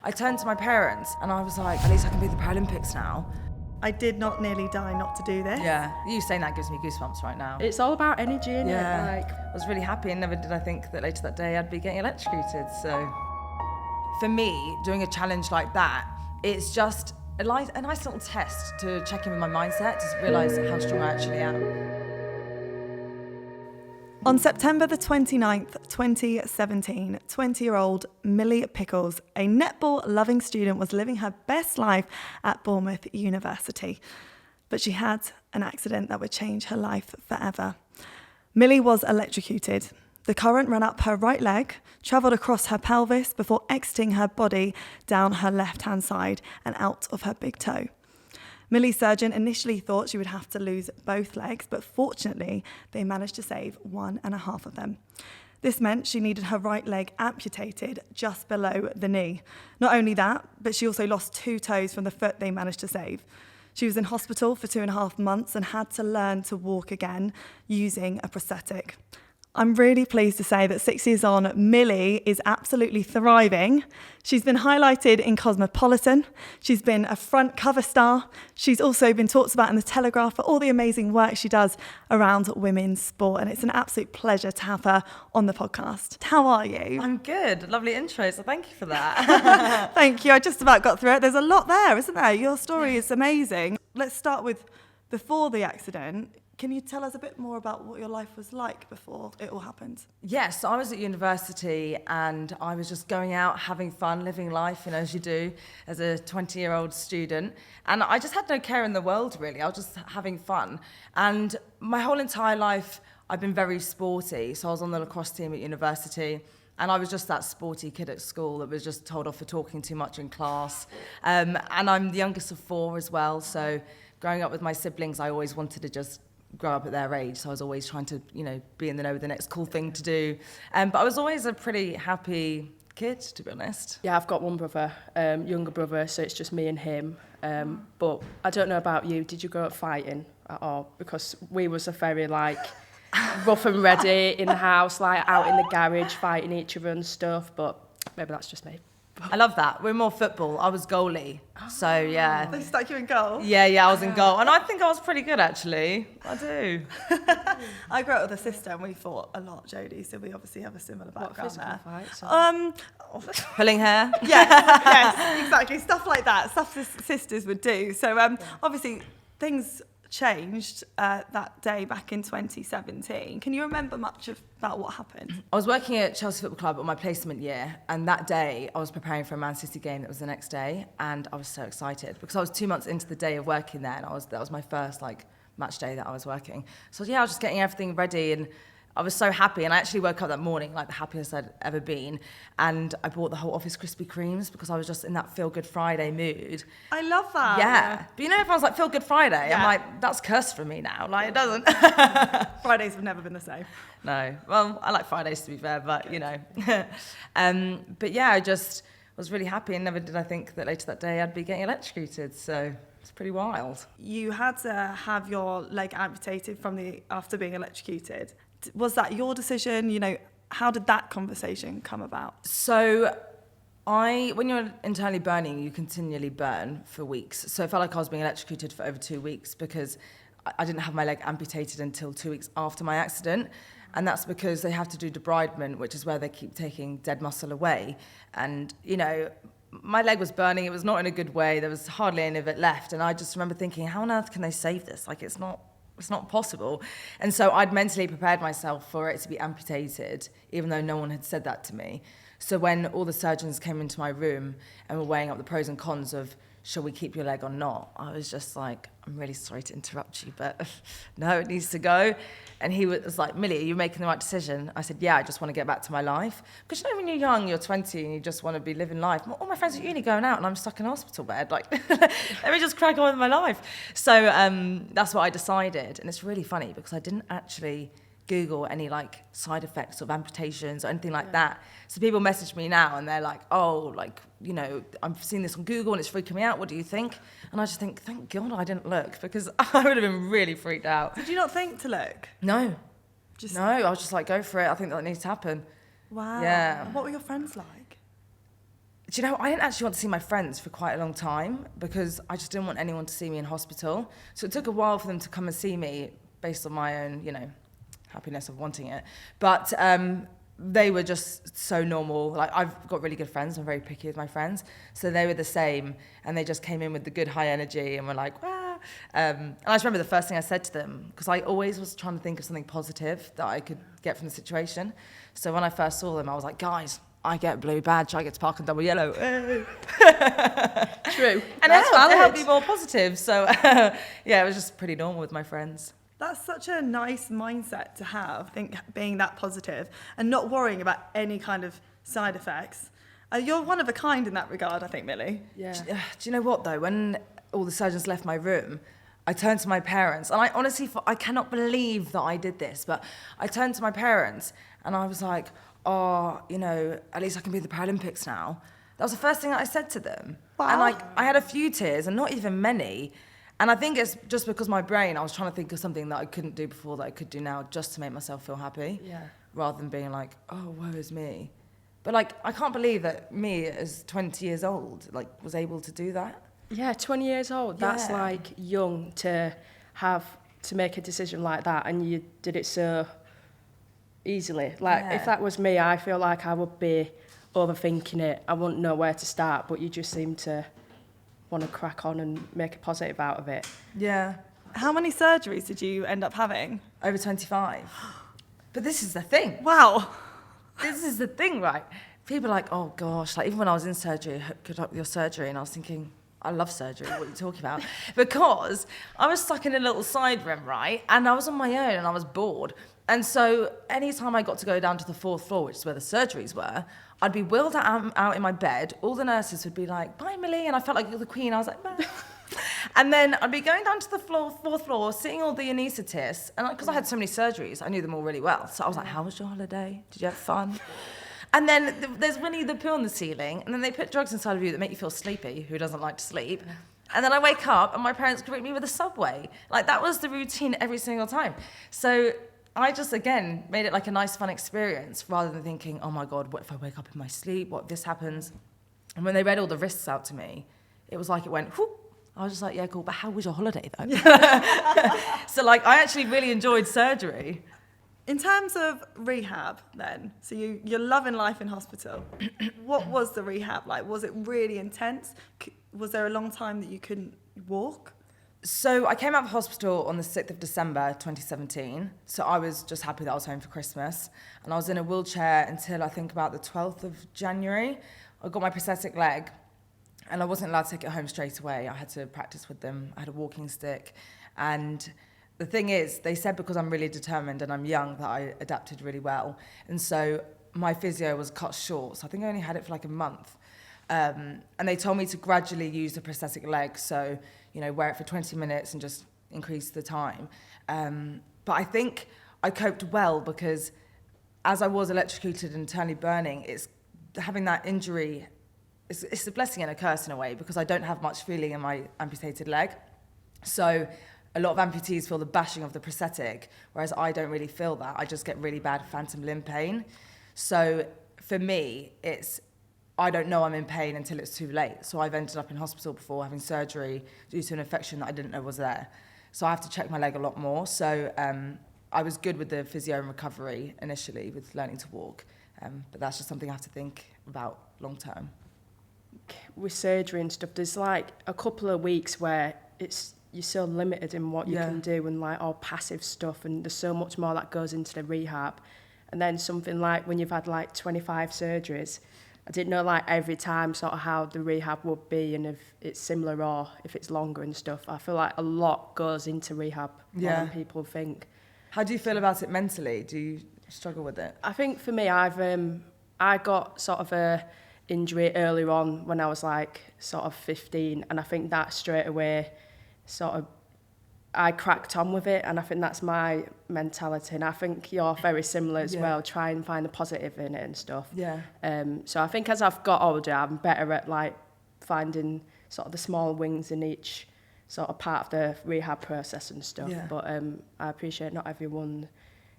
I turned to my parents and I was like, at least I can be at the Paralympics now. I did not nearly die not to do this. Yeah, you saying that gives me goosebumps right now. It's all about energy, isn't it? I was really happy, and never did I think that later that day I'd be getting electrocuted. So for me, doing a challenge like that, it's just a nice little test to check in with my mindset, to realise how strong I actually am. On September the 29th, 2017, 20-year-old Millie Pickles, a netball-loving student, was living her best life at Bournemouth University. But she had an accident that would change her life forever. Millie was electrocuted. The current ran up her right leg, travelled across her pelvis before exiting her body down her left-hand side and out of her big toe. Millie's surgeon initially thought she would have to lose both legs, but fortunately, they managed to save one and a half of them. This meant she needed her right leg amputated just below the knee. Not only that, but she also lost 2 toes from the foot they managed to save. She was in hospital for 2.5 months and had to learn to walk again using a prosthetic. I'm really pleased to say that 6 years on, Millie is absolutely thriving. She's been highlighted in Cosmopolitan. She's been a front cover star. She's also been talked about in The Telegraph for all the amazing work she does around women's sport. And it's an absolute pleasure to have her on the podcast. How are you? I'm good. Lovely intro, so thank you for that. Thank you. I just about got through it. There's a lot there, isn't there? Your story is amazing. Let's start with before the accident. Can you tell us a bit more about what your life was like before it all happened? Yes, I was at university and I was just going out, having fun, living life, as you do as a 20-year-old student. And I just had no care in the world, really. I was just having fun. And my whole entire life, I've been very sporty. So I was on the lacrosse team at university. And I was just that sporty kid at school that was just told off for talking too much in class. And I'm the youngest of 4 as well. So growing up with my siblings, I always wanted to just grow up at their age, so I was always trying to, be in the know with the next cool thing to do. But I was always a pretty happy kid, to be honest. Yeah, I've got one brother, younger brother, so it's just me and him. But I don't know about you, did you grow up fighting at all? Because we was a very, rough and ready in the house, out in the garage, fighting each other and stuff, but maybe that's just me. I love that. We're more football. I was goalie. So, yeah. They stuck you in goal? Yeah, I was in goal. And I think I was pretty good, actually. I do. I grew up with a sister and we fought a lot, Jodie, so we obviously have a similar background there. Fights? Pulling hair? Yes, exactly. Stuff like that. Stuff sisters would do. So, obviously, things changed that day back in 2017. Can you remember much about what happened? I was working at Chelsea Football Club on my placement year, and that day I was preparing for a Man City game that was the next day, and I was so excited because I was 2 months into the day of working there, and that was my first match day that I was working. So I was just getting everything ready, and I was so happy, and I actually woke up that morning the happiest I'd ever been, and I bought the whole office Krispy Kremes because I was just in that Feel Good Friday mood. I love that. Yeah. But everyone's like, Feel Good Friday. Yeah. I'm like, that's cursed for me now. It doesn't. Fridays have never been the same. No. Well, I like Fridays to be fair, but but yeah, I just was really happy, and never did I think that later that day I'd be getting electrocuted. So it's pretty wild. You had to have your leg amputated after being electrocuted. Was that your decision? How did that conversation come about? So when you're internally burning, you continually burn for weeks. So it felt like I was being electrocuted for over 2 weeks because I didn't have my leg amputated until 2 weeks after my accident. And that's because they have to do debridement, which is where they keep taking dead muscle away. And, my leg was burning. It was not in a good way. There was hardly any of it left. And I just remember thinking, how on earth can they save this? It's not possible. And so I'd mentally prepared myself for it to be amputated, even though no one had said that to me. So when all the surgeons came into my room and were weighing up the pros and cons of, shall we keep your leg or not? I was just like, I'm really sorry to interrupt you, but no, it needs to go. And he was like, Millie, are you making the right decision? I said, yeah, I just want to get back to my life. Because when you're young, you're 20 and you just want to be living life. All my friends at uni going out and I'm stuck in a hospital bed. Let me just crack on with my life. So that's what I decided. And it's really funny because I didn't actually Google any side effects of amputations or anything like that. So people message me now and they're like, I've seen this on Google and it's freaking me out. What do you think? And I just think, thank God I didn't look because I would have been really freaked out. Did you not think to look? No. No, I was just like, go for it. I think that needs to happen. Wow. Yeah. And what were your friends like? Do you know, I didn't actually want to see my friends for quite a long time because I just didn't want anyone to see me in hospital. So it took a while for them to come and see me based on my own, you know, happiness of wanting it. But they were just so normal. Like, I've got really good friends. I'm very picky with my friends. So they were the same. And they just came in with the good high energy and were like, "Wah." And I just remember the first thing I said to them, because I always was trying to think of something positive that I could get from the situation. So when I first saw them, I was like, guys, I get a blue badge, I get to park in double yellow. True. And it helped be more positive. So, yeah, it was just pretty normal with my friends. That's such a nice mindset to have, I think, being that positive and not worrying about any kind of side effects. You're one of a kind in that regard, I think, Millie. Yeah. Do you know what, though? When all the surgeons left my room, I turned to my parents, and I honestly, I cannot believe that I did this, but I turned to my parents, and I was like, oh, you know, at least I can be at the Paralympics now. That was the first thing that I said to them. Wow. And, like, I had a few tears, and not even many. And I think it's just because my brain, I was trying to think of something that I couldn't do before that I could do now just to make myself feel happy. Yeah. Rather than being like, oh, woe is me. But, like, I can't believe that me, as 20 years old, like, was able to do that. Yeah, 20 years old. That's Yeah. like young to make a decision like that, and you did it so easily. Like, Yeah. if that was me, I feel like I would be overthinking it. I wouldn't know where to start, but you just seem to want to crack on and make a positive out of it. Yeah. How many surgeries did you end up having? Over 25. But this is the thing. Wow. This is the thing, right? People are like, oh gosh, like even when I was in surgery, good luck with your surgery, and I was thinking, I love surgery, what are you talking about? Because I was stuck in a little side room, right? And I was on my own and I was bored. And so anytime I got to go down to the 4th floor, which is where the surgeries were, I'd be wheeled out in my bed. All the nurses would be like, bye, Millie. And I felt like the queen. I was like, bye. And then I'd be going down to the 4th floor, seeing all the anaesthetists. And because I had so many surgeries, I knew them all really well. So I was like, how was your holiday? Did you have fun? And then there's Winnie the Pooh on the ceiling, and then they put drugs inside of you that make you feel sleepy, who doesn't like to sleep. And then I wake up, and my parents greet me with a Subway. Like, that was the routine every single time. So I just, again, made it like a nice, fun experience, rather than thinking, oh my God, what if I wake up in my sleep? What if this happens? And when they read all the risks out to me, it was like it went, whoop. I was just like, yeah, cool, but how was your holiday, though? So, like, I actually really enjoyed surgery. In terms of rehab, then, so you're loving life in hospital. What was the rehab like? Was it really intense? Was there a long time that you couldn't walk? So I came out of hospital on the 6th of December 2017. So I was just happy that I was home for Christmas. And I was in a wheelchair until I think about the 12th of January. I got my prosthetic leg, and I wasn't allowed to take it home straight away. I had to practice with them. I had a walking stick. And the thing is, they said because I'm really determined and I'm young that I adapted really well. And so my physio was cut short. So I think I only had it for like a month. And they told me to gradually use the prosthetic leg. So, you know, wear it for 20 minutes and just increase the time. But I think I coped well because as I was electrocuted and internally burning, it's having that injury, it's a blessing and a curse in a way because I don't have much feeling in my amputated leg. So a lot of amputees feel the bashing of the prosthetic, whereas I don't really feel that. I just get really bad phantom limb pain. So for me, I don't know I'm in pain until it's too late. So I've ended up in hospital before having surgery due to an infection that I didn't know was there. So I have to check my leg a lot more. So I was good with the physio and recovery initially with learning to walk. But that's just something I have to think about long term. With surgery and stuff, there's like a couple of weeks where you're so limited in what you can do and like all passive stuff, and there's so much more that goes into the rehab. And then something like when you've had like 25 surgeries, I didn't know like every time sort of how the rehab would be and if it's similar or if it's longer and stuff. I feel like a lot goes into rehab more than people think. How do you feel about it mentally? Do you struggle with it? I think for me, I got sort of a injury earlier on when I was like sort of 15, and I think that straight away sort of I cracked on with it, and I think that's my mentality, and I think you're very similar as well. Try and find the positive in it and stuff. Yeah. So I think as I've got older, I'm better at like finding sort of the small wins in each sort of part of the rehab process and stuff. Yeah. But I appreciate not everyone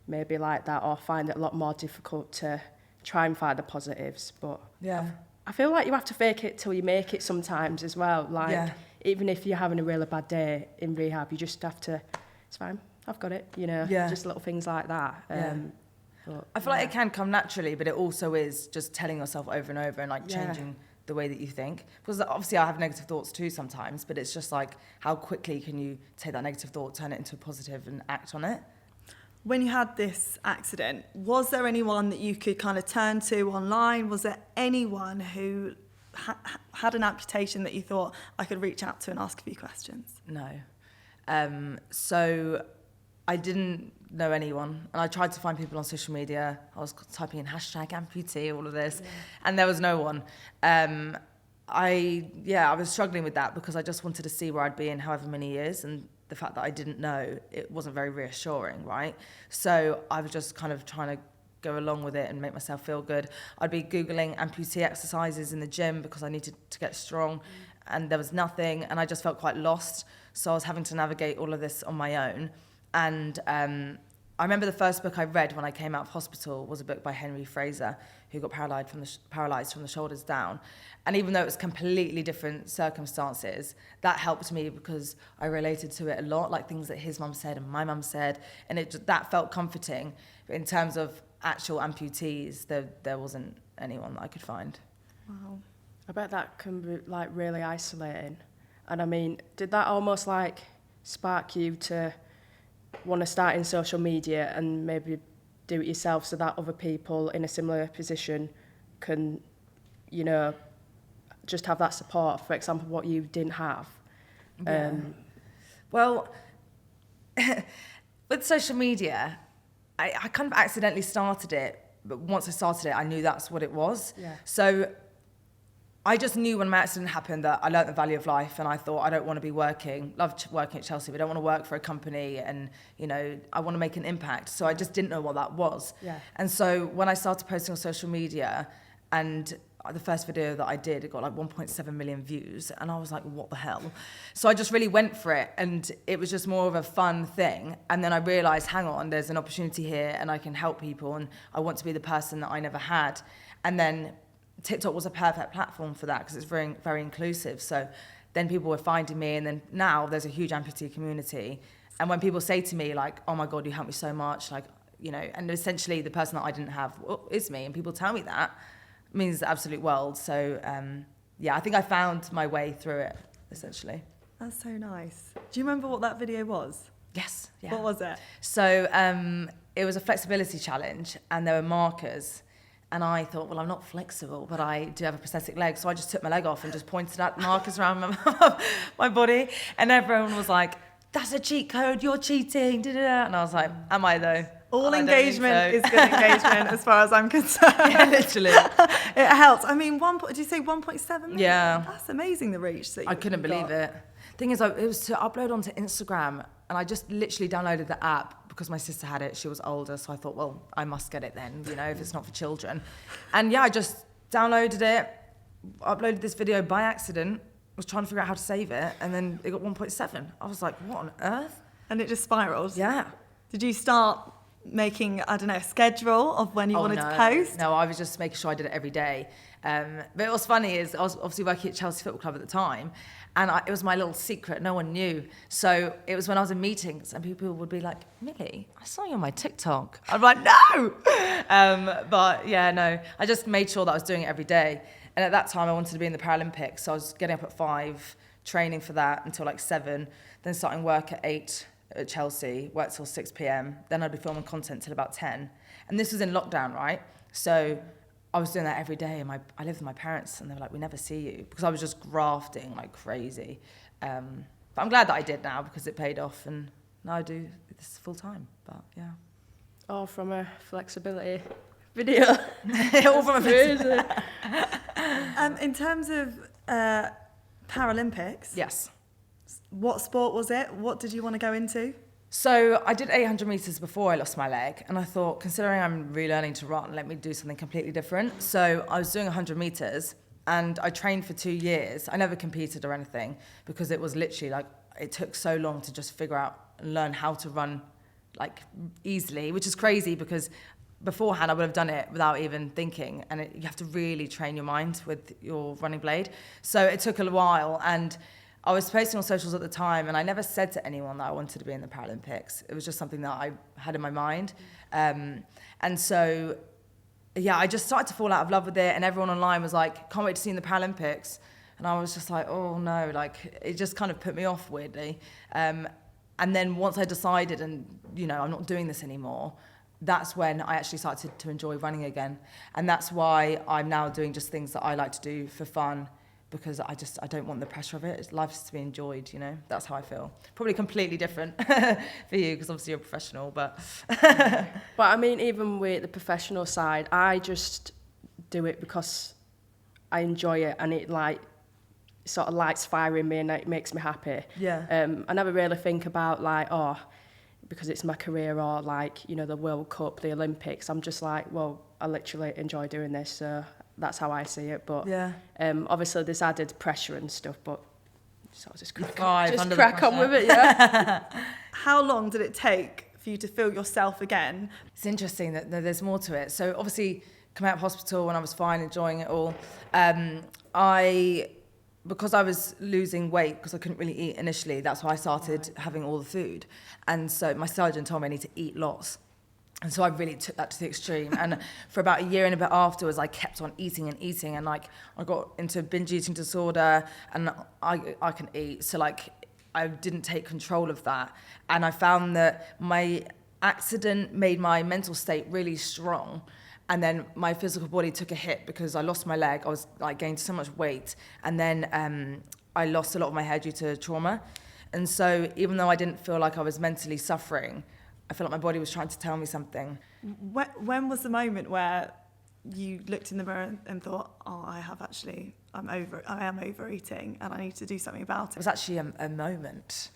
may be like that or find it a lot more difficult to try and find the positives. But Yeah. I feel like you have to fake it till you make it sometimes as well. Like, Yeah. even if you're having a really bad day in rehab, you just have to, it's fine, I've got it, you know, Yeah. just little things like that. But, I feel like it can come naturally, but it also is just telling yourself over and over and like Yeah. changing the way that you think. Because obviously I have negative thoughts too sometimes, but it's just like, how quickly can you take that negative thought, turn it into a positive and act on it? When you had this accident, was there anyone that you could kind of turn to online? Was there anyone who had an amputation that you thought I could reach out to and ask a few questions? No. So I didn't know anyone, and I tried to find people on social media. I was typing in #amputee, all of this, and there was no one. I was struggling with that because I just wanted to see where I'd be in however many years, and the fact that I didn't know, it wasn't very reassuring, right? So I was just kind of trying to go along with it and make myself feel good. I'd be Googling amputee exercises in the gym because I needed to get strong, and there was nothing, and I just felt quite lost. So I was having to navigate all of this on my own. And I remember the first book I read when I came out of hospital was a book by Henry Fraser, who got paralysed from the shoulders down. And even though it was completely different circumstances, that helped me because I related to it a lot, like things that his mum said and my mum said, and that felt comforting. But in terms of actual amputees, there wasn't anyone that I could find. Wow. I bet that can be like really isolating. And I mean, did that almost like spark you to want to start in social media and maybe do it yourself so that other people in a similar position can, you know, just have that support, for example, what you didn't have? Yeah. Well, with social media, I kind of accidentally started it, but once I started it, I knew that's what it was. Yeah. So I just knew when my accident happened that I learnt the value of life, and I thought I don't want to be loved working at Chelsea, but I don't want to work for a company, and you know, I want to make an impact. So I just didn't know what that was. Yeah. And so when I started posting on social media, and the first video that I did, it got like 1.7 million views, and I was like, what the hell? So I just really went for it, and it was just more of a fun thing. And then I realised, hang on, there's an opportunity here, and I can help people, and I want to be the person that I never had. And then TikTok was a perfect platform for that because it's very, very inclusive. So then people were finding me, and then now there's a huge amputee community. And when people say to me like, oh my God, you helped me so much, like, you know, and essentially the person that I didn't have is me, and people tell me that, it means the absolute world. So I think I found my way through it, essentially. That's so nice. Do you remember what that video was? Yes. Yeah. What was it? So it was a flexibility challenge, and there were markers. And I thought, well, I'm not flexible, but I do have a prosthetic leg. So I just took my leg off and just pointed at markers around my body. And everyone was like, that's a cheat code, you're cheating. Da-da-da. And I was like, am I though? All I don't engagement think is good engagement as far as I'm concerned. Yeah, literally. It helps. I mean, did you say 1.7 million? Yeah. That's amazing, the reach that I couldn't believe got. it. Thing is, it was to upload onto Instagram, and I just literally downloaded the app because my sister had it. She was older, so I thought, well, I must get it then, you know, if it's not for children. And yeah, I just downloaded it, uploaded this video by accident, was trying to figure out how to save it, and then it got 1.7. I was like, what on earth? And it just spirals? Yeah. Did you start making, I don't know, a schedule of when you wanted to post? No, I was just making sure I did it every day. But what was funny is I was obviously working at Chelsea Football Club at the time, and it was my little secret. No one knew. So it was when I was in meetings, and people would be like, Millie, I saw you on my TikTok. I'm like, no! But yeah, no. I just made sure that I was doing it every day. And at that time, I wanted to be in the Paralympics. So I was getting up at 5, training for that until like 7, then starting work at 8 at Chelsea, worked till 6 p.m. Then I'd be filming content till about 10. And this was in lockdown, right? So I was doing that every day, and I lived with my parents, and they were like, we never see you, because I was just grafting like crazy. But I'm glad that I did now, because it paid off, and now I do this full time. But yeah. All from a flexibility video. All from a Crazy. In terms of Paralympics, Yes. what sport was it? What did you want to go into? So I did 800 metres before I lost my leg, and I thought, considering I'm relearning to run, let me do something completely different. So I was doing 100 metres, and I trained for 2 years. I never competed or anything, because it was literally like, it took so long to just figure out and learn how to run like easily, which is crazy because beforehand I would have done it without even thinking, and you have to really train your mind with your running blade. So it took a while, and I was posting on socials at the time, and I never said to anyone that I wanted to be in the Paralympics. It was just something that I had in my mind. And so, yeah, I just started to fall out of love with it, and everyone online was like, can't wait to see you in the Paralympics. And I was just like, oh no, like it just kind of put me off weirdly. And then once I decided, and you know, I'm not doing this anymore, that's when I actually started to enjoy running again. And that's why I'm now doing just things that I like to do for fun, because I don't want the pressure of it. Life is to be enjoyed, you know. That's how I feel. Probably completely different for you, because obviously you're a professional, but... But I mean, even with the professional side, I just do it because I enjoy it, and it like sort of lights fire in me, and it makes me happy. Yeah. I never really think about like, oh, because it's my career, or like, you know, the World Cup, the Olympics. I'm just like, well, I literally enjoy doing this, so that's how I see it. But Yeah. Obviously there's added pressure and stuff, but so I'll just crack on with it, yeah. How long did it take for you to feel yourself again? It's interesting that there's more to it. So obviously, coming out of hospital when I was fine, enjoying it all, because I was losing weight, because I couldn't really eat initially, that's why I started having all the food. And so my surgeon told me I need to eat lots. And so I really took that to the extreme. And for about a year and a bit afterwards, I kept on eating and eating. And like, I got into binge eating disorder, and I can eat. So like, I didn't take control of that. And I found that my accident made my mental state really strong. And then my physical body took a hit because I lost my leg. I was like gained so much weight. And then I lost a lot of my hair due to trauma. And so even though I didn't feel like I was mentally suffering, I felt like my body was trying to tell me something. When was the moment where you looked in the mirror and thought, oh, I am overeating and I need to do something about it? It was actually a moment.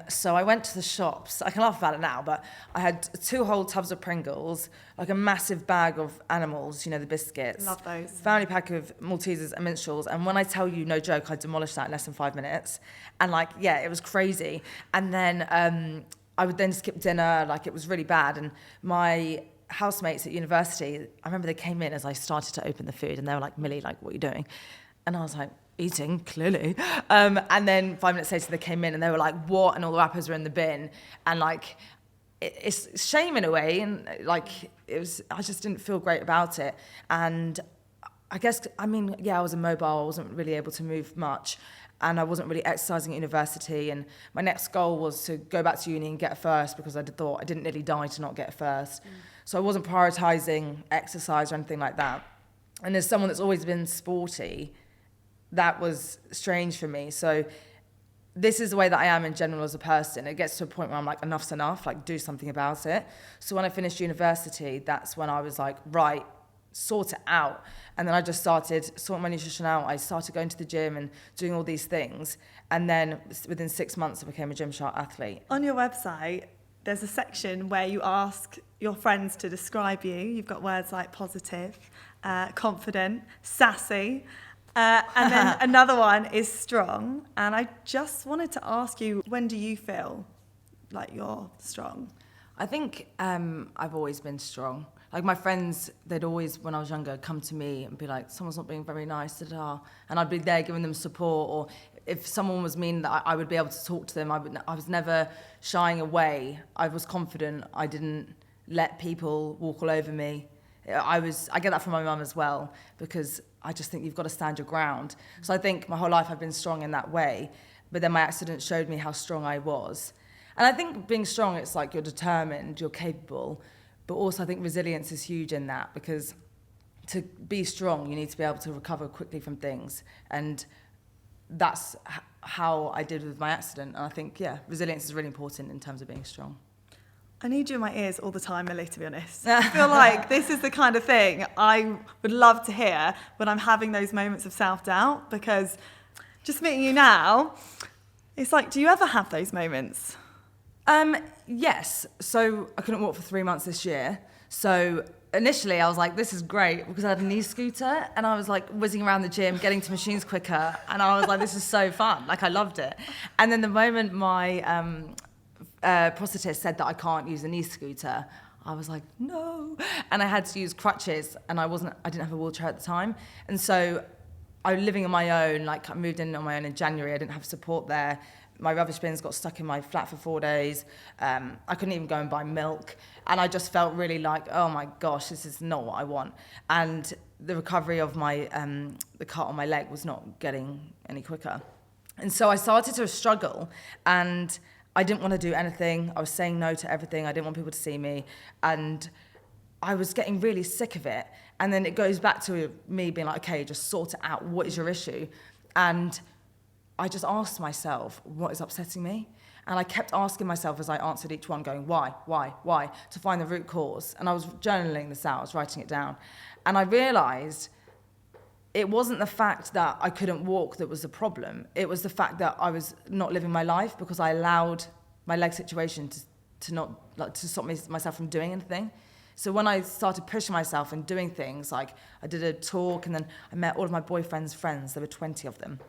So I went to the shops. I can laugh about it now, but I had 2 whole tubs of Pringles, like a massive bag of animals, you know, the biscuits. Love those. Family pack of Maltesers and minstrels. And when I tell you, no joke, I demolished that in less than 5 minutes. And like, yeah, it was crazy. And then I would then skip dinner, like it was really bad. And my housemates at university, I remember they came in as I started to open the food, and they were like, Millie, like, what are you doing? And I was like, eating, clearly. And then 5 minutes later, they came in and they were like, what? And all the wrappers were in the bin. And like, it's shame in a way. And like, I just didn't feel great about it. And I guess, I mean, yeah, I was immobile. I wasn't really able to move much. And I wasn't really exercising at university. And my next goal was to go back to uni and get a first, because I thought I didn't nearly die to not get a first. So I wasn't prioritising exercise or anything like that. And as someone that's always been sporty, that was strange for me. So this is the way that I am in general as a person. It gets to a point where I'm like, enough's enough, like do something about it. So when I finished university, that's when I was like, right, sort it out. And then I just started sorting my nutrition out. I started going to the gym and doing all these things. And then within 6 months, I became a Gymshark athlete. On your website, there's a section where you ask your friends to describe you. You've got words like positive, confident, sassy. And then another one is strong. And I just wanted to ask you, when do you feel like you're strong? I think I've always been strong. Like my friends, they'd always, when I was younger, come to me and be like, someone's not being very nice, da-da. And I'd be there giving them support. Or if someone was mean, that I would be able to talk to them. I was never shying away. I was confident. I didn't let people walk all over me. I get that from my mum as well, because I just think you've got to stand your ground. So I think my whole life I've been strong in that way. But then my accident showed me how strong I was. And I think being strong, it's like you're determined, you're capable. But also I think resilience is huge in that, because to be strong, you need to be able to recover quickly from things. And that's how I did with my accident. And I think, yeah, resilience is really important in terms of being strong. I need you in my ears all the time, Millie, to be honest. I feel like this is the kind of thing I would love to hear when I'm having those moments of self-doubt, because just meeting you now, it's like, do you ever have those moments? Yes. So I couldn't walk for 3 months this year. So initially I was like, this is great, because I had a knee scooter and I was like whizzing around the gym, getting to machines quicker. And I was like, this is so fun. Like I loved it. And then the moment my prosthetist said that I can't use a knee scooter, I was like, no. And I had to use crutches, and I didn't have a wheelchair at the time. And so I was living on my own, like I moved in on my own in January. I didn't have support there. My rubbish bins got stuck in my flat for 4 days. I couldn't even go and buy milk. And I just felt really like, oh my gosh, this is not what I want. And the recovery of my, the cut on my leg was not getting any quicker. And so I started to struggle, and I didn't want to do anything. I was saying no to everything. I didn't want people to see me. And I was getting really sick of it. And then it goes back to me being like, okay, just sort it out. What is your issue? And I just asked myself, what is upsetting me? And I kept asking myself as I answered each one, going, why, to find the root cause. And I was journaling this out, I was writing it down. And I realized it wasn't the fact that I couldn't walk that was the problem. It was the fact that I was not living my life because I allowed my leg situation to stop myself from doing anything. So when I started pushing myself and doing things, like I did a talk, and then I met all of my boyfriend's friends, there were 20 of them.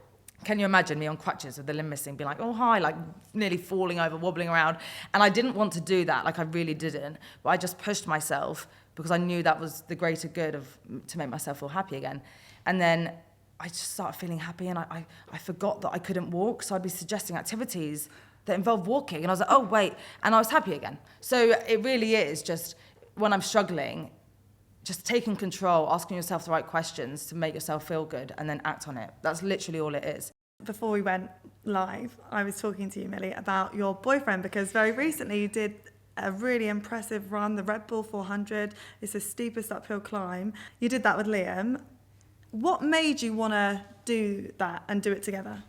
Can you imagine me on crutches with the limb missing, being like, oh, hi, like nearly falling over, wobbling around. And I didn't want to do that, like I really didn't. But I just pushed myself because I knew that was the greater good to make myself feel happy again. And then I just started feeling happy, and I forgot that I couldn't walk. So I'd be suggesting activities that involved walking. And I was like, oh, wait. And I was happy again. So it really is just, when I'm struggling, just taking control, asking yourself the right questions to make yourself feel good, and then act on it. That's literally all it is. Before we went live, I was talking to you, Millie, about your boyfriend, because very recently you did a really impressive run, the Red Bull 400. It's the steepest uphill climb. You did that with Liam. What made you want to do that and do it together?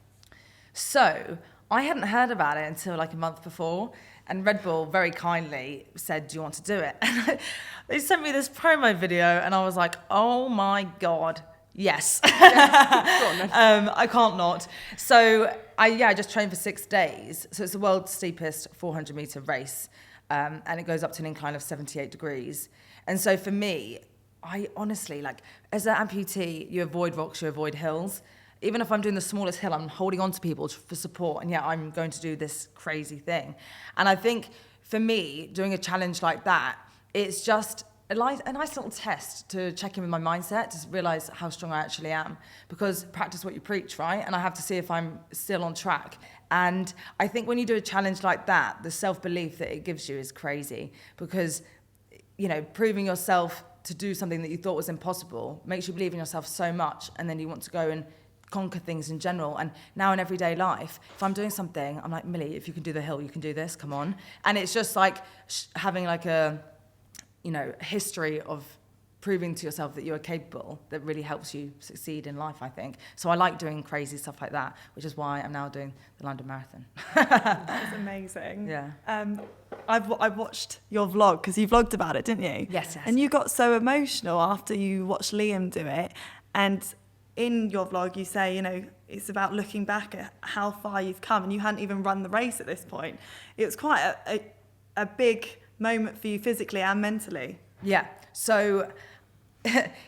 So I hadn't heard about it until like a month before, and Red Bull very kindly said, do you want to do it? And they sent me this promo video, and I was like, oh my God, yes. I can't not. So I just trained for 6 days. So it's the world's steepest 400 meter race, and it goes up to an incline of 78 degrees. And so for me, I honestly, like, as an amputee, you avoid rocks, you avoid hills. Even if I'm doing the smallest hill, I'm holding on to people for support, and yet I'm going to do this crazy thing. And I think for me, doing a challenge like that, it's just a nice little test to check in with my mindset, to realise how strong I actually am. Because practice what you preach, right? And I have to see if I'm still on track. And I think when you do a challenge like that, the self-belief that it gives you is crazy. Because, you know, proving yourself to do something that you thought was impossible makes you believe in yourself so much, and then you want to go and conquer things in general. And now in everyday life, if I'm doing something, I'm like, Millie, if you can do the hill, you can do this, come on. And it's just like having like a, you know, history of proving to yourself that you are capable that really helps you succeed in life, I think. So I like doing crazy stuff like that, which is why I'm now doing the London Marathon. That's amazing. Yeah. I've watched your vlog, because you vlogged about it, didn't you? Yes. And you got so emotional after you watched Liam do it. And in your vlog, you say, you know, it's about looking back at how far you've come, and you hadn't even run the race at this point. It was quite a big moment for you physically and mentally. Yeah. So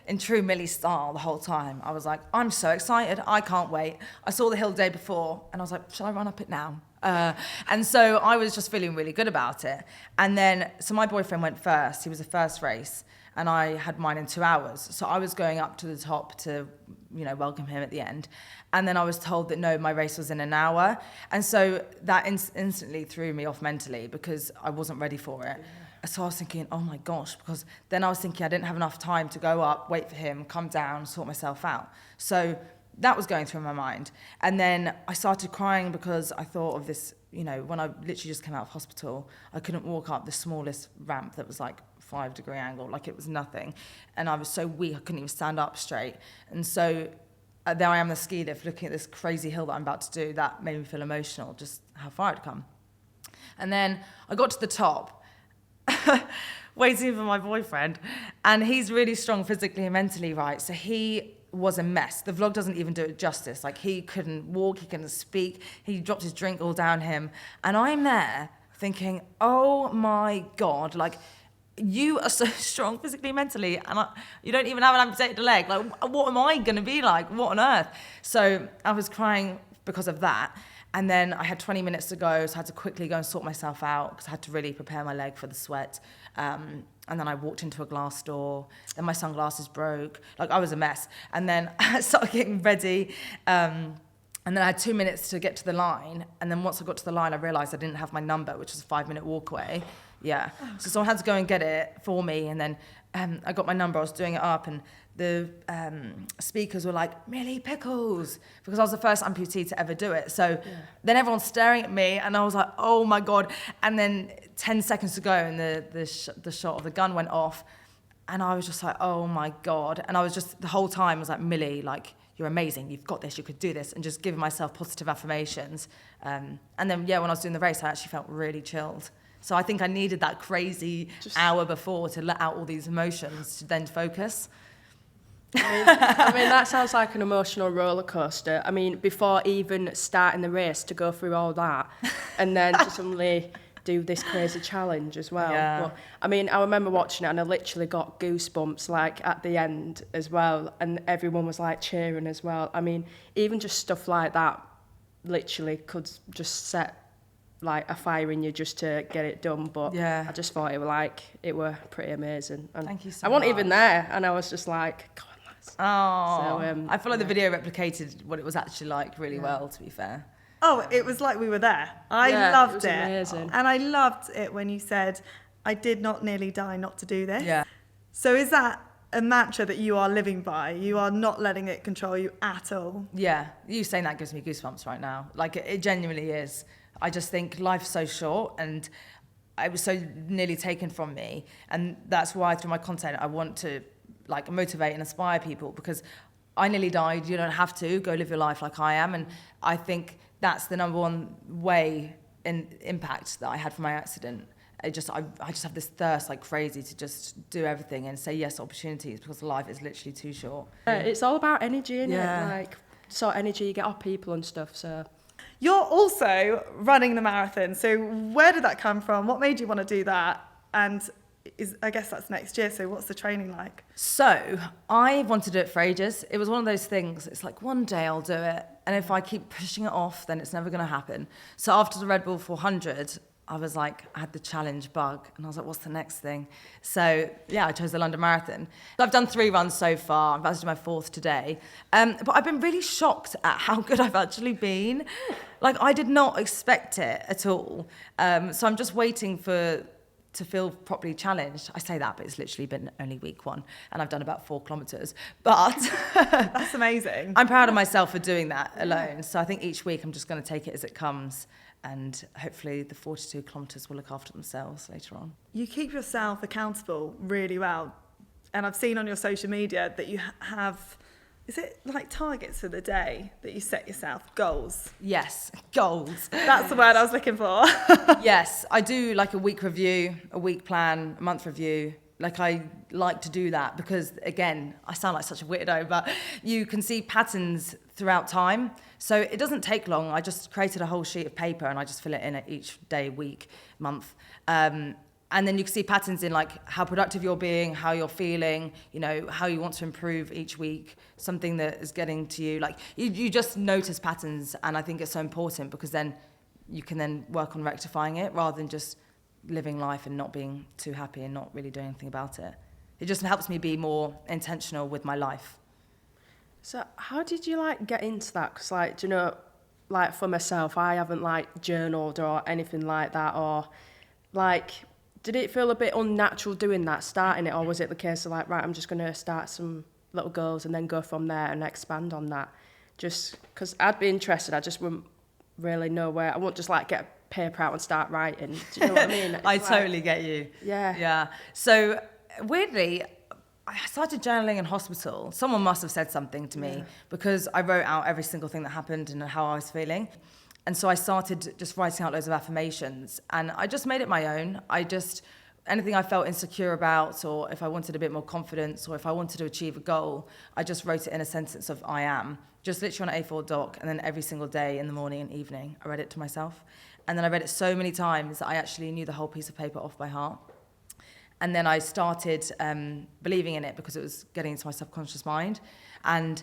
in true Millie style, the whole time, I was like, I'm so excited. I can't wait. I saw the hill the day before, and I was like, shall I run up it now? And so I was just feeling really good about it. And then, so my boyfriend went first. He was the first race, and I had mine in 2 hours. So I was going up to the top to, you know, welcome him at the end. And then I was told that no, my race was in an hour. And so that instantly threw me off mentally, because I wasn't ready for it. So I was thinking, oh my gosh, because then I was thinking I didn't have enough time to go up, wait for him, come down, sort myself out. So that was going through my mind. And then I started crying because I thought of this, you know, when I literally just came out of hospital, I couldn't walk up the smallest ramp that was like 5-degree angle, like it was nothing. And I was so weak, I couldn't even stand up straight. And so there I am on the ski lift looking at this crazy hill that I'm about to do. That made me feel emotional, just how far I'd come. And then I got to the top, waiting for my boyfriend, and he's really strong physically and mentally, right? So he was a mess. The vlog doesn't even do it justice. Like, he couldn't walk, he couldn't speak, he dropped his drink all down him. And I'm there thinking, oh my God, like, you are so strong physically and mentally, and you don't even have an amputated leg. Like, what am I going to be like? What on earth? So I was crying because of that. And then I had 20 minutes to go, so I had to quickly go and sort myself out, because I had to really prepare my leg for the sweat. and then I walked into a glass door, then my sunglasses broke. Like, I was a mess. And then I started getting ready, and then I had 2 minutes to get to the line. And then once I got to the line, I realised I didn't have my number, which was a 5-minute walk away. Yeah. So someone had to go and get it for me. And then I got my number. I was doing it up. And the speakers were like, Millie Pickles, because I was the first amputee to ever do it. So then everyone's staring at me. And I was like, oh, my God. And then 10 seconds to go, and the shot of the gun went off. And I was just like, oh, my God. And I was just, the whole time, I was like, Millie, like, you're amazing, you've got this, you could do this, and just giving myself positive affirmations. And then, when I was doing the race, I actually felt really chilled. So I think I needed that crazy hour before to let out all these emotions to then focus. I mean, that sounds like an emotional roller coaster. I mean, before even starting the race, to go through all that, and then to suddenly do this crazy challenge as well. Yeah. But, I mean, I remember watching it and I literally got goosebumps, like, at the end as well, and everyone was, like, cheering as well. I mean, even just stuff like that literally could just set, like, a fire in you just to get it done. But I just thought it were pretty amazing. And thank you so much. I wasn't much. even there, and I was just like, go on, lads. Oh, So, I feel like the video replicated what it was actually like really well, to be fair. Oh, it was like we were there. I Yeah, loved it was it. amazing. And I loved it when you said, I did not nearly die not to do this. Yeah. So is that a mantra that you are living by? You are not letting it control you at all? Yeah, you saying that gives me goosebumps right now. Like, it genuinely is. I just think life's so short, and it was so nearly taken from me. And that's why through my content, I want to, like, motivate and inspire people, because I nearly died. You don't have to. Go live your life like I am. And I think that's the number one way in impact that I had from my accident. I just have this thirst like crazy to just do everything and say yes to opportunities, because life is literally too short. It's all about energy, isn't Yeah. it? Like, sort of energy you get off people and stuff, so... You're also running the marathon. So where did that come from? What made you want to do that? And I guess that's next year. So what's the training like? So I wanted to do it for ages. It was one of those things, it's like one day I'll do it. And if I keep pushing it off, then it's never going to happen. So after the Red Bull 400, I was like, I had the challenge bug. And I was like, what's the next thing? So yeah, I chose the London Marathon. So I've done 3 runs so far. I'm about to do my 4th today. But I've been really shocked at how good I've actually been. Like, I did not expect it at all. So I'm just waiting to feel properly challenged. I say that, but it's literally been only week 1, and I've done about 4 kilometres. But That's amazing. I'm proud of myself for doing that alone. So I think each week I'm just going to take it as it comes, and hopefully the 42 kilometres will look after themselves later on. You keep yourself accountable really well. And I've seen on your social media that you have, is it like targets for the day that you set yourself, goals? Yes, goals. That's the word I was looking for. Yes, I do like a week review, a week plan, a month review. Like, I like to do that because, again, I sound like such a weirdo, but you can see patterns throughout time. So it doesn't take long. I just created a whole sheet of paper and I just fill it in at each day, week, month. And then you can see patterns in, like, how productive you're being, how you're feeling, you know, how you want to improve each week, something that is getting to you. Like, you just notice patterns, and I think it's so important because then you can then work on rectifying it rather than just living life and not being too happy and not really doing anything about it. It just helps me be more intentional with my life. So how did you, like, get into that? Because, like, do you know, like, for myself, I haven't, like, journaled or anything like that, or, like, did it feel a bit unnatural doing that, starting it, or was it the case of, like, right, I'm just going to start some little goals and then go from there and expand on that? Just because I'd be interested, I just wouldn't really know where, I won't just, like, get a paper out and start writing. Do you know what I mean? I totally get you. Yeah. Yeah. So, weirdly, I started journaling in hospital. Someone must have said something to me because I wrote out every single thing that happened and how I was feeling. And so I started just writing out loads of affirmations, and I just made it my own. Anything I felt insecure about, or if I wanted a bit more confidence, or if I wanted to achieve a goal, I just wrote it in a sentence of I am, just literally on an A4 doc, and then every single day in the morning and evening, I read it to myself. And then I read it so many times that I actually knew the whole piece of paper off by heart. And then I started believing in it because it was getting into my subconscious mind. And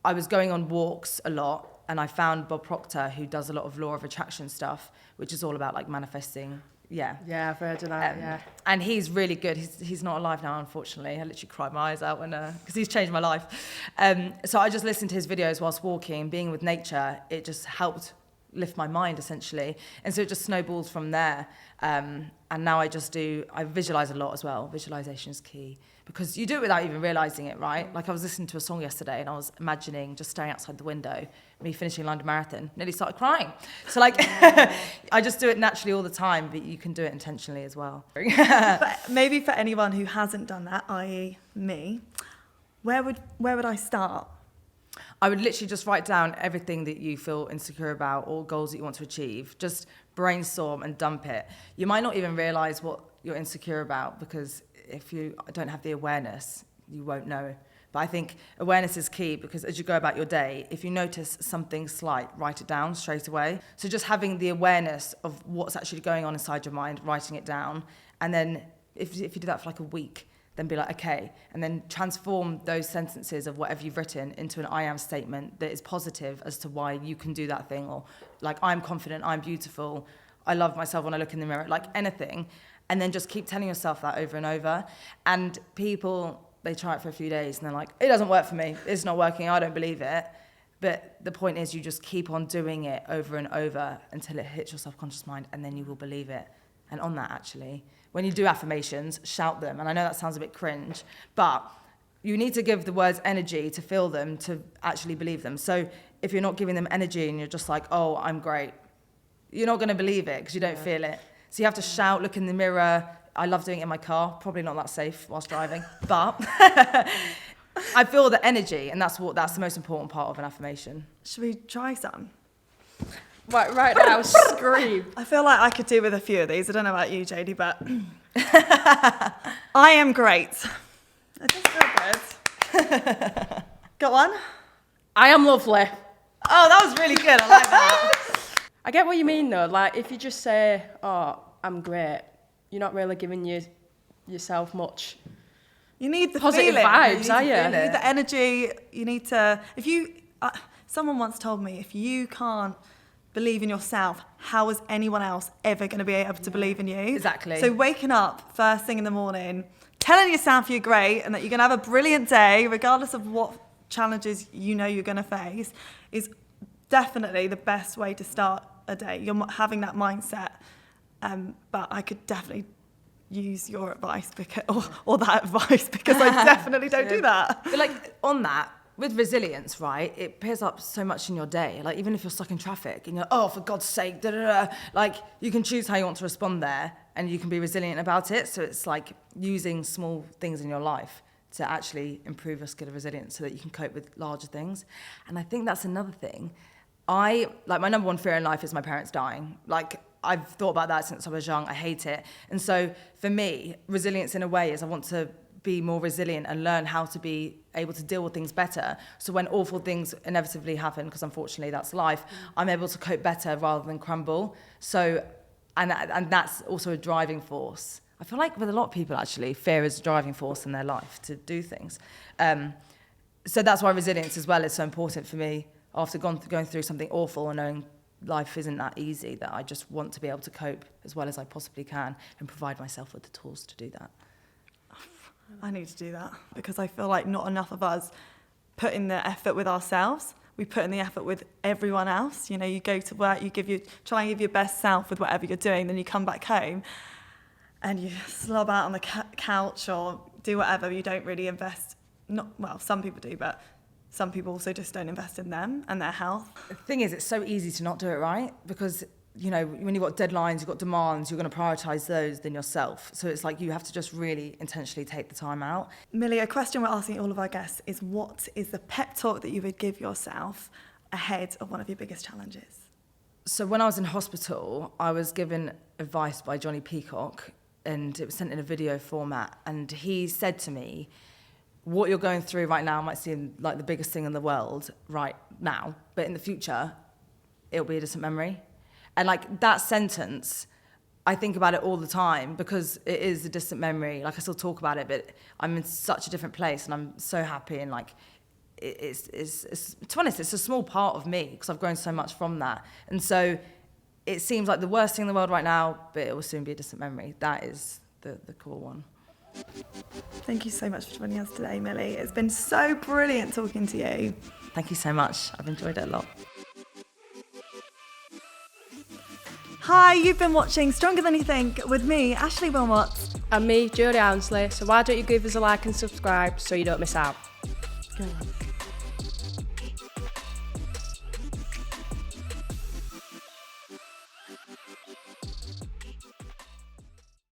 I was going on walks a lot, and I found Bob Proctor, who does a lot of law of attraction stuff, which is all about, like, manifesting Yeah. Yeah, I've heard of that, yeah. And he's really good. He's not alive now, unfortunately. I literally cried my eyes out when because he's changed my life. So I just listened to his videos whilst walking, being with nature. It just helped lift my mind, essentially. And so it just snowballs from there. And now I visualize a lot as well. Visualization is key because you do it without even realizing it, right? Like I was listening to a song yesterday and I was imagining just staring outside the window, me finishing London Marathon, nearly started crying. So like, I just do it naturally all the time, but you can do it intentionally as well. But maybe for anyone who hasn't done that, i.e. me, where would I start? I would literally just write down everything that you feel insecure about or goals that you want to achieve. Just brainstorm and dump it. You might not even realize what you're insecure about because if you don't have the awareness, you won't know. But I think awareness is key because as you go about your day, if you notice something slight, write it down straight away. So just having the awareness of what's actually going on inside your mind, writing it down. And then if you do that for like a week, then be like, okay, and then transform those sentences of whatever you've written into an I am statement that is positive as to why you can do that thing, or like, I'm confident, I'm beautiful, I love myself when I look in the mirror, like anything. And then just keep telling yourself that over and over. And people, they try it for a few days and they're like, it doesn't work for me, it's not working, I don't believe it. But the point is you just keep on doing it over and over until it hits your subconscious mind, and then you will believe it. And on that, actually, when you do affirmations, shout them. And I know that sounds a bit cringe, but you need to give the words energy to feel them, to actually believe them. So if you're not giving them energy and you're just like, oh, I'm great, you're not going to believe it because you don't feel it. So you have to shout, look in the mirror. I love doing it in my car, probably not that safe whilst driving, but I feel the energy, and that's the most important part of an affirmation. Should we try some? Right now, scream. I feel like I could do with a few of these. I don't know about you, Jodie, but I am great. It does feel good. Got one? I am lovely. Oh, that was really good. I like that. I get what you mean, though. Like, if you just say, oh, I'm great, you're not really giving yourself much. You need the positive feeling. vibes, are you? You need the energy. You need to... someone once told me, if you can't believe in yourself, how is anyone else ever going to be able to believe in you? Exactly. So waking up first thing in the morning, telling yourself you're great and that you're going to have a brilliant day, regardless of what challenges you know you're going to face, is definitely the best way to start a day. You're having that mindset. But I could definitely use your advice or that advice because I definitely don't do that. But like on that, with resilience, right, it pairs up so much in your day. Like even if you're stuck in traffic and you're, oh, for God's sake, da, da, da, like you can choose how you want to respond there and you can be resilient about it. So it's like using small things in your life to actually improve your skill of resilience so that you can cope with larger things. And I think that's another thing. My number one fear in life is my parents dying. Like, I've thought about that since I was young. I hate it. And so for me, resilience in a way is I want to be more resilient and learn how to be able to deal with things better. So when awful things inevitably happen, because unfortunately that's life, I'm able to cope better rather than crumble. So, and that's also a driving force. I feel like with a lot of people, actually, fear is a driving force in their life to do things. So that's why resilience as well is so important for me after going through something awful and knowing life isn't that easy, that I just want to be able to cope as well as I possibly can and provide myself with the tools to do that. I need to do that because I feel like not enough of us put in the effort with ourselves. We put in the effort with everyone else. You know, you go to work, try and give your best self with whatever you're doing, then you come back home and you slob out on the couch or do whatever. You don't really invest. Some people do, but some people also just don't invest in them and their health. The thing is, it's so easy to not do it right because, you know, when you've got deadlines, you've got demands, you're going to prioritise those than yourself. So it's like you have to just really intentionally take the time out. Millie, a question we're asking all of our guests is, what is the pep talk that you would give yourself ahead of one of your biggest challenges? So when I was in hospital, I was given advice by Johnnie Peacock, and it was sent in a video format. And he said to me, what you're going through right now might seem like the biggest thing in the world right now, but in the future, it'll be a distant memory. And like that sentence, I think about it all the time because it is a distant memory. Like I still talk about it, but I'm in such a different place and I'm so happy. And like, it's to be honest, it's a small part of me because I've grown so much from that. And so it seems like the worst thing in the world right now, but it will soon be a distant memory. That is the cool one. Thank you so much for joining us today, Millie. It's been so brilliant talking to you. Thank you so much. I've enjoyed it a lot. Hi, you've been watching Stronger Than You Think with me, Ashleigh Wilmot. And me, Jodie Ounsley. So why don't you give us a like and subscribe so you don't miss out? Go on.